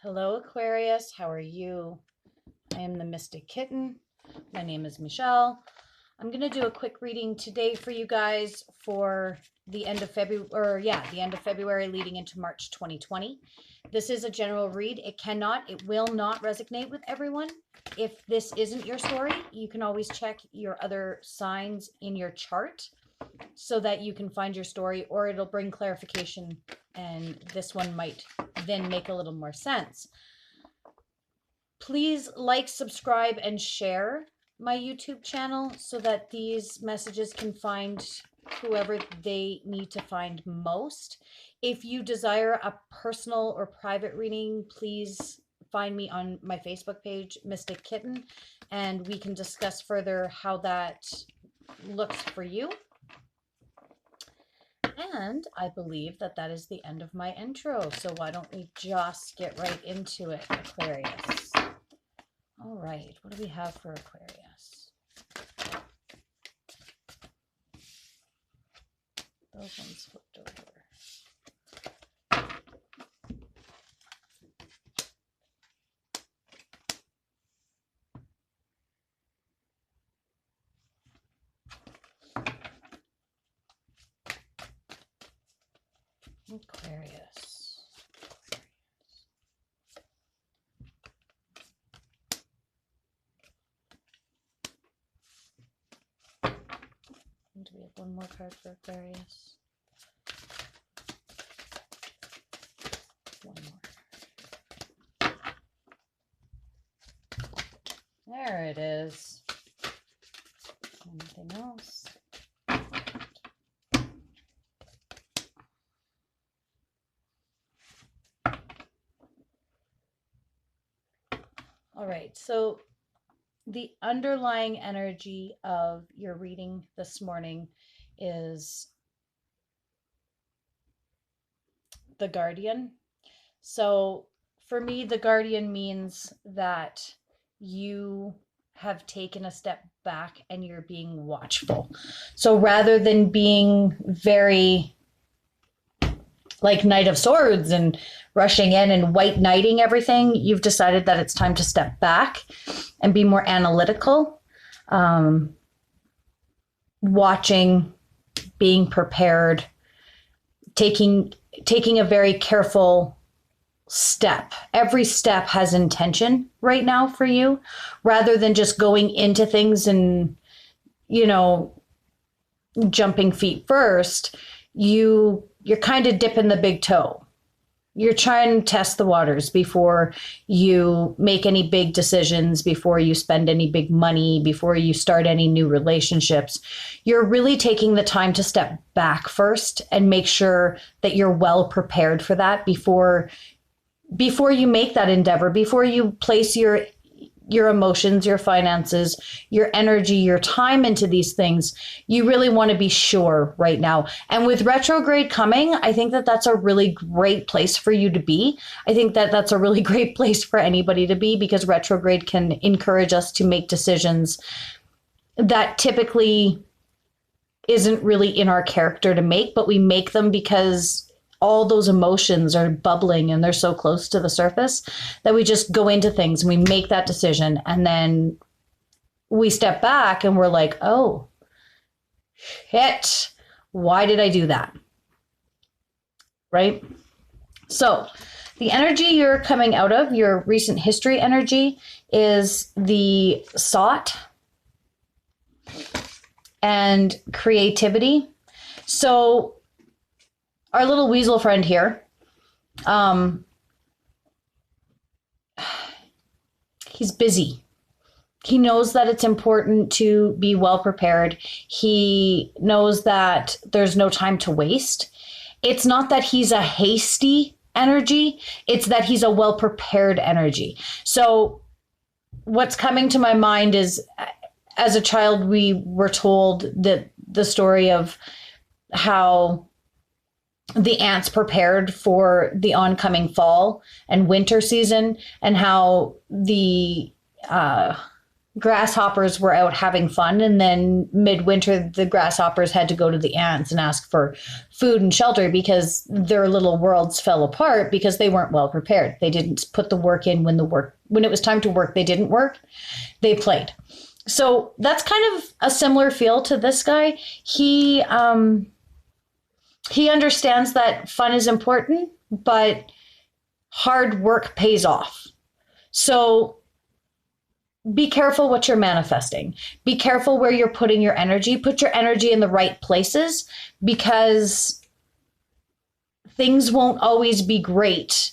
Hello, Aquarius. How are you? I am the Mystic Kitten. My name is Michelle. I'm going to do a quick reading today for you guys for the end of February leading into March 2020. This is a general read. It will not resonate with everyone. If this isn't your story, you can always check your other signs in your chart so that you can find your story, or it'll bring clarification, and this one might then make a little more sense. Please like, subscribe, and share my YouTube channel so that these messages can find whoever they need to find most. If you desire a personal or private reading, please find me on my Facebook page, Mystic Kitten, and we can discuss further how that looks for you. And I believe that that is the end of my intro. So why don't we just get right into it, Aquarius? All right, what do we have for Aquarius? Those ones flipped over. Aquarius. Do we have one more card for Aquarius? One more. There it is. Anything else? All right, so the underlying energy of your reading this morning is the Guardian. So for me, the Guardian means that you have taken a step back and you're being watchful. So rather than being very like Knight of Swords and rushing in and white knighting everything, you've decided that it's time to step back and be more analytical, watching, being prepared, taking a very careful step. Every step has intention right now for you, rather than just going into things and, jumping feet first. You're kind of dipping the big toe. You're trying to test the waters before you make any big decisions, before you spend any big money, before you start any new relationships. You're really taking the time to step back first and make sure that you're well prepared for that before you make that endeavor, before you place your emotions, your finances, your energy, your time into these things. You really want to be sure right now. And with retrograde coming, I think that that's a really great place for you to be. I think that that's a really great place for anybody to be, because retrograde can encourage us to make decisions that typically isn't really in our character to make, but we make them because all those emotions are bubbling and they're so close to the surface that we just go into things and we make that decision. And then we step back and we're like, oh, shit, why did I do that? Right? So the energy you're coming out of, your recent history energy, is the sought and creativity. So our little weasel friend here, he's busy. He knows that it's important to be well prepared. He knows that there's no time to waste. It's not that he's a hasty energy, it's that he's a well prepared energy. So what's coming to my mind is, as a child, we were told that the story of how the ants prepared for the oncoming fall and winter season, and how the grasshoppers were out having fun, and then midwinter the grasshoppers had to go to the ants and ask for food and shelter because their little worlds fell apart because they weren't well prepared. They didn't put the work in when it was time to work. They didn't work. They played. So that's kind of a similar feel to this guy. He understands that fun is important, but hard work pays off. So be careful what you're manifesting. Be careful where you're putting your energy. Put your energy in the right places, because things won't always be great.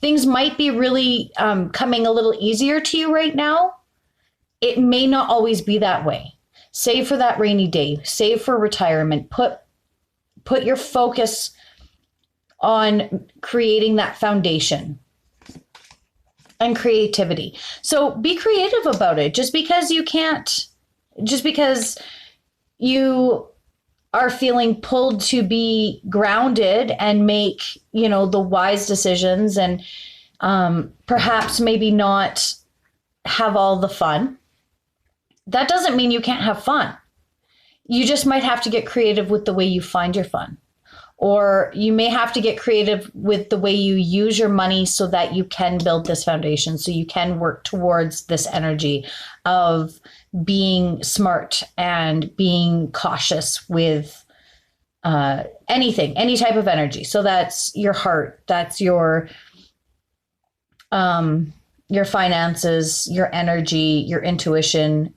Things might be really coming a little easier to you right now. It may not always be that way. Save for that rainy day. Save for retirement. Put your focus on creating that foundation and creativity. So be creative about it. Just because you are feeling pulled to be grounded and make, the wise decisions and perhaps maybe not have all the fun, that doesn't mean you can't have fun. You just might have to get creative with the way you find your fun. Or you may have to get creative with the way you use your money so that you can build this foundation, so you can work towards this energy of being smart and being cautious with anything, any type of energy. So that's your heart, that's your finances, your energy, your intuition,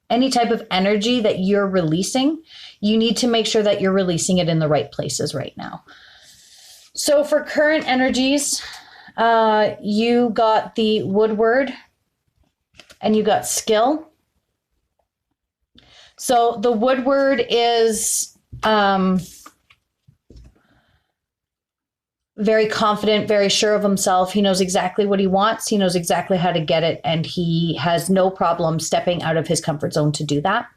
any type of energy that you're releasing. You need to make sure that you're releasing it in the right places right now. So for current energies, you got the Woodward and you got skill. So the Woodward is very confident, very sure of himself. He knows exactly what he wants. He knows exactly how to get it. And he has no problem stepping out of his comfort zone to do that.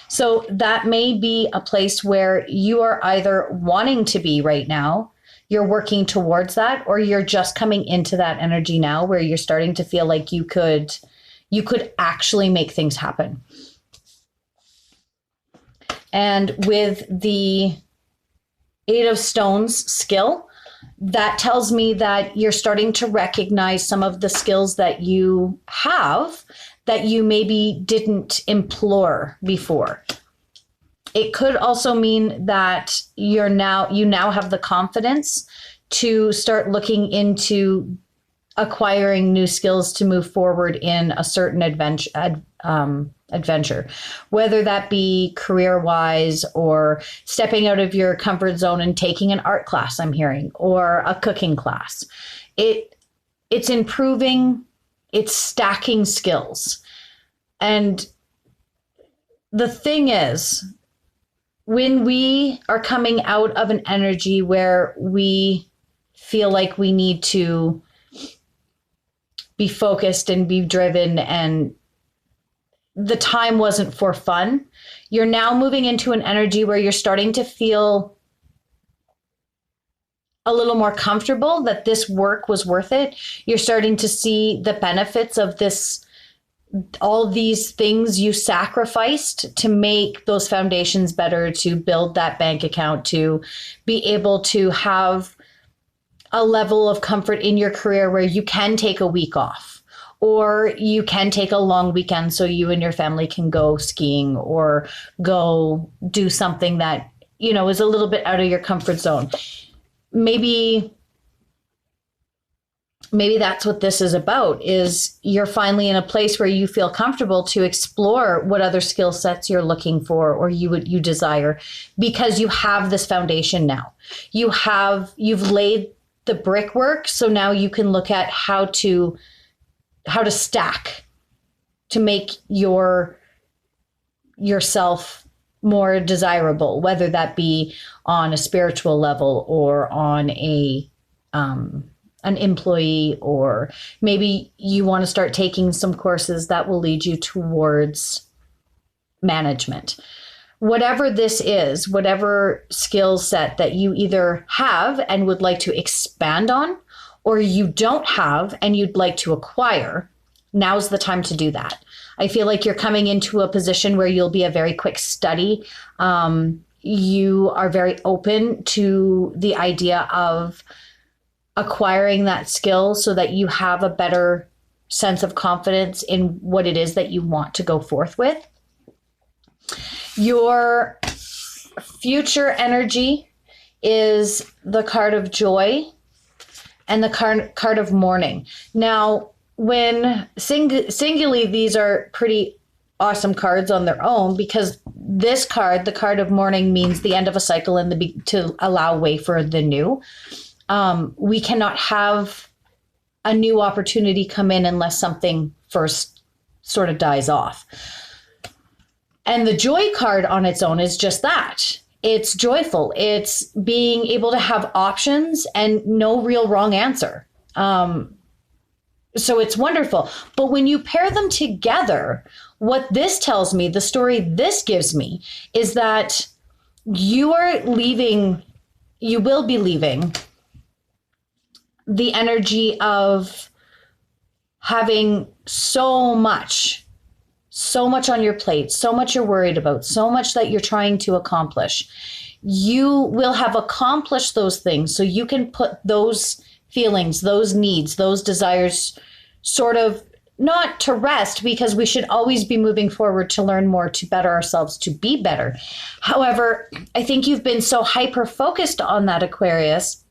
So that may be a place where you are either wanting to be right now, you're working towards that, or you're just coming into that energy now where you're starting to feel like you could actually make things happen. And with the Eight of Stones skill, that tells me that you're starting to recognize some of the skills that you have that you maybe didn't implore before. It could also mean that you now have the confidence to start looking into acquiring new skills to move forward in a certain adventure, whether that be career-wise or stepping out of your comfort zone and taking an art class, I'm hearing, or a cooking class. It's improving, it's stacking skills. And the thing is, when we are coming out of an energy where we feel like we need to be focused and be driven and the time wasn't for fun, you're now moving into an energy where you're starting to feel a little more comfortable that this work was worth it. You're starting to see the benefits of this, all these things you sacrificed to make those foundations better, to build that bank account, to be able to have a level of comfort in your career where you can take a week off, or you can take a long weekend so you and your family can go skiing or go do something that, is a little bit out of your comfort zone. Maybe that's what this is about, is you're finally in a place where you feel comfortable to explore what other skill sets you're looking for or you desire, because you have this foundation now. You've laid the brickwork, so now you can look at how to stack to make yourself more desirable, whether that be on a spiritual level or on an employee, or maybe you want to start taking some courses that will lead you towards management. Whatever this is, whatever skill set that you either have and would like to expand on, or you don't have and you'd like to acquire, now's the time to do that. I feel like you're coming into a position where you'll be a very quick study. You are very open to the idea of acquiring that skill so that you have a better sense of confidence in what it is that you want to go forth with. Your future energy is the card of joy and the card of mourning. Now, when singly, these are pretty awesome cards on their own, because this card, the card of mourning, means the end of a cycle and to allow way for the new. We cannot have a new opportunity come in unless something first sort of dies off. And the joy card on its own is just that. It's joyful. It's being able to have options and no real wrong answer. So it's wonderful. But when you pair them together, what this tells me, the story this gives me, is that you will be leaving the energy of having so much on your plate, so much you're worried about, so much that you're trying to accomplish. You will have accomplished those things, so you can put those feelings, those needs, those desires sort of not to rest, because we should always be moving forward to learn more, to better ourselves, to be better. However, I think you've been so hyper-focused on that, Aquarius,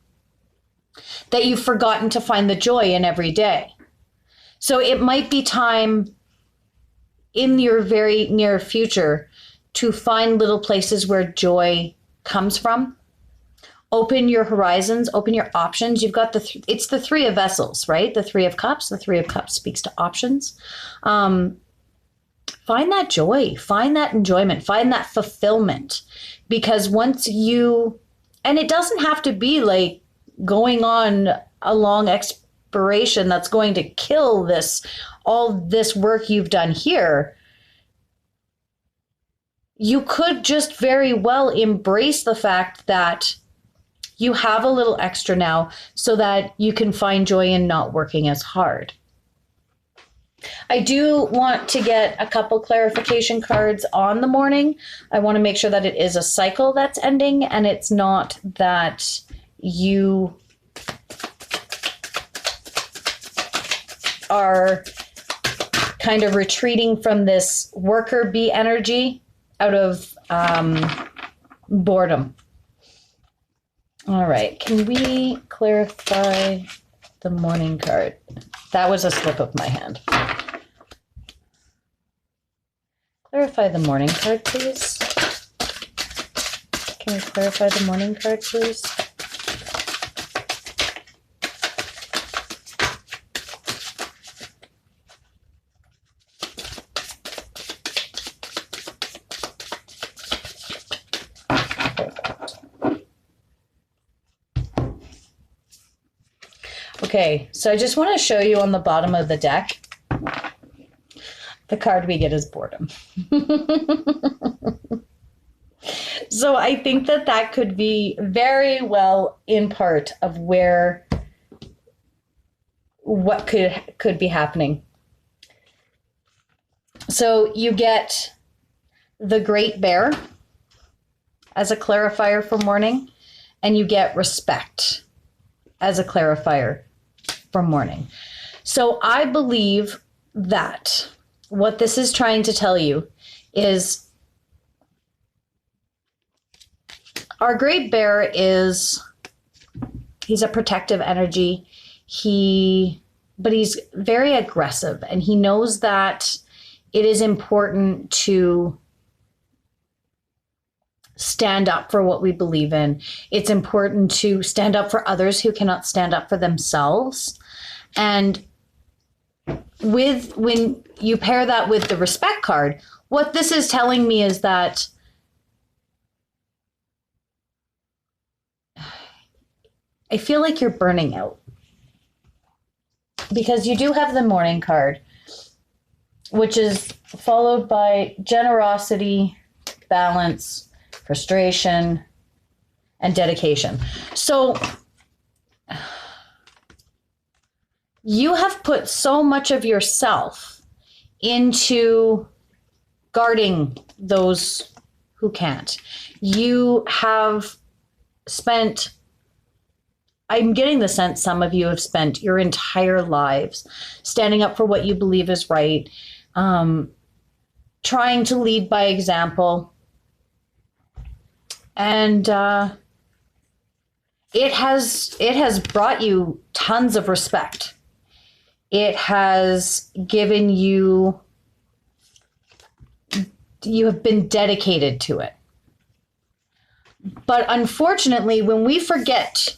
that you've forgotten to find the joy in every day. So it might be time in your very near future to find little places where joy comes from. Open your horizons, open your options. You've got it's the Three of Vessels, right? The Three of Cups. The Three of Cups speaks to options. Find that joy, find that enjoyment, find that fulfillment. Because once and it doesn't have to be like going on a long expiration that's going to kill all this work you've done here. You could just very well embrace the fact that you have a little extra now so that you can find joy in not working as hard. I do want to get a couple clarification cards on the morning. I want to make sure that it is a cycle that's ending and it's not that you are kind of retreating from this worker bee energy out of boredom. All right, can we clarify the morning card? That was a slip of my hand. Clarify the morning card, please. Can we clarify the morning card, please? Okay, so I just want to show you on the bottom of the deck, the card we get is boredom. So I think that could be very well in part of what could be happening. So you get the Great Bear as a clarifier for mourning, and you get respect as a clarifier for mourning. So I believe that what this is trying to tell you is our Great Bear he's a protective energy. But he's very aggressive, and he knows that it is important to stand up for what we believe in. It's important to stand up for others who cannot stand up for themselves. And when you pair that with the respect card, what this is telling me is that I feel like you're burning out. Because you do have the morning card, which is followed by generosity, balance, frustration, and dedication. So You have put so much of yourself into guarding those who can't. You have spent, I'm getting the sense some of you have spent your entire lives standing up for what you believe is right, trying to lead by example. And it has brought you tons of respect. It has given you, you have been dedicated to it. But unfortunately, when we forget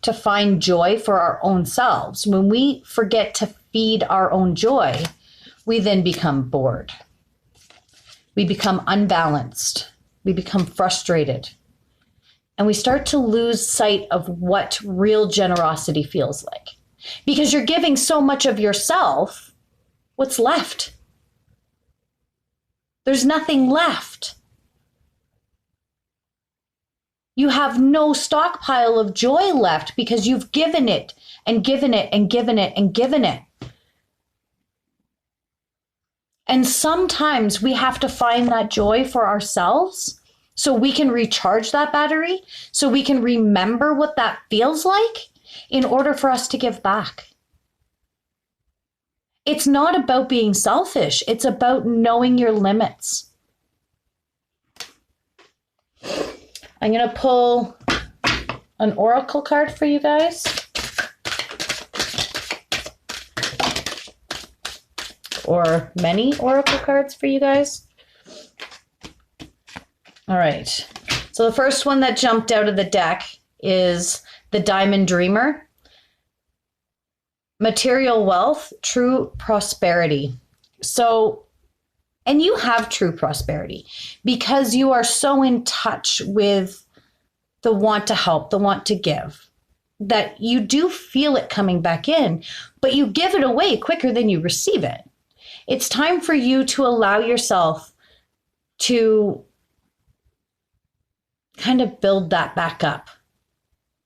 to find joy for our own selves, when we forget to feed our own joy, we then become bored. We become unbalanced. We become frustrated. And we start to lose sight of what real generosity feels like. Because you're giving so much of yourself, what's left? There's nothing left. You have no stockpile of joy left because you've given it and given it and given it and given it. And sometimes we have to find that joy for ourselves so we can recharge that battery, so we can remember what that feels like in order for us to give back. It's not about being selfish. It's about knowing your limits. I'm going to pull an oracle card for you guys. Or many oracle cards for you guys. All right. So the first one that jumped out of the deck is the Diamond Dreamer. Material wealth, true prosperity. So, and you have true prosperity because you are so in touch with the want to help, the want to give, that you do feel it coming back in, but you give it away quicker than you receive it. It's time for you to allow yourself to kind of build that back up.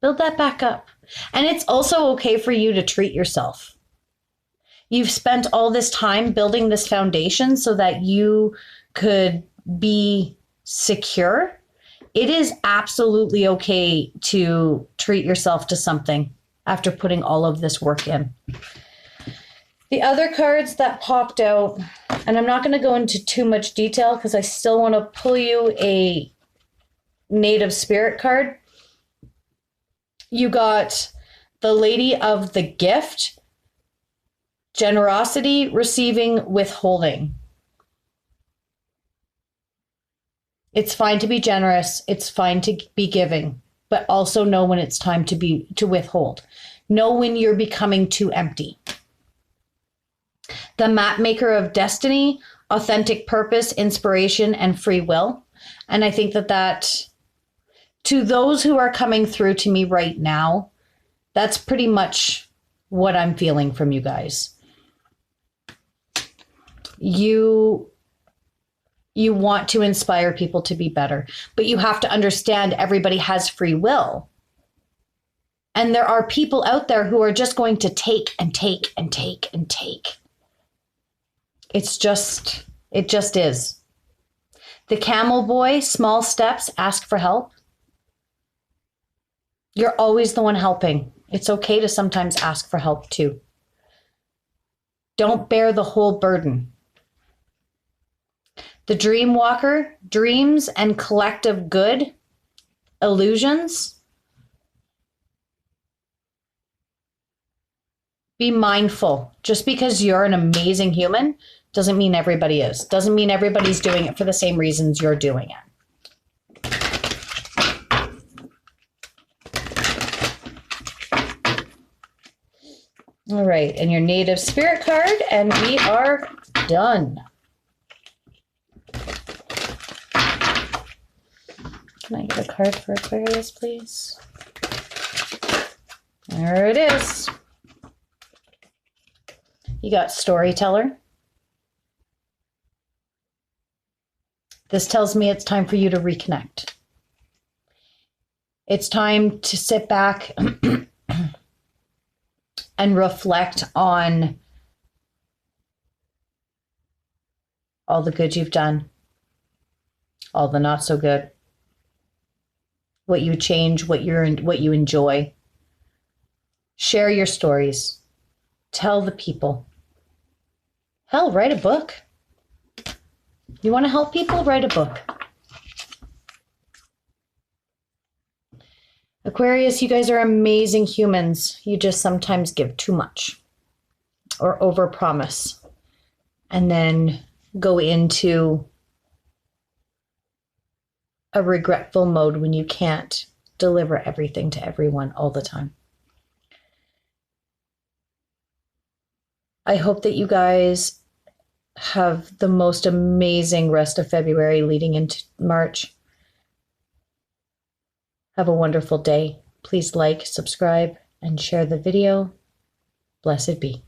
Build that back up. And it's also okay for you to treat yourself. You've spent all this time building this foundation so that you could be secure. It is absolutely okay to treat yourself to something after putting all of this work in. The other cards that popped out, and I'm not going to go into too much detail because I still want to pull you a native spirit card. You got the Lady of the Gift, generosity, receiving, withholding. It's fine to be generous. It's fine to be giving, but also know when it's time to withhold. Know when you're becoming too empty. The Map Maker of Destiny, authentic purpose, inspiration, and free will. And I think that to those who are coming through to me right now, that's pretty much what I'm feeling from you guys. You want to inspire people to be better, but you have to understand everybody has free will. And there are people out there who are just going to take and take and take and take. It just is. The Camel Boy, small steps, ask for help. You're always the one helping. It's okay to sometimes ask for help too. Don't bear the whole burden. The Dream Walker, dreams and collective good, illusions. Be mindful. Just because you're an amazing human doesn't mean everybody is. Doesn't mean everybody's doing it for the same reasons you're doing it. All right, and your native spirit card, and we are done. Can I get a card for Aquarius, please? There it is. You got Storyteller. This tells me it's time for you to reconnect. It's time to sit back and reflect on all the good you've done, all the not so good, what you change, what you enjoy. Share your stories. Tell the people. Hell, write a book. You want to help people? Write a book. Aquarius, you guys are amazing humans. You just sometimes give too much or overpromise and then go into a regretful mode when you can't deliver everything to everyone all the time. I hope that you guys have the most amazing rest of February leading into March. Have a wonderful day. Please like, subscribe, and share the video. Blessed be.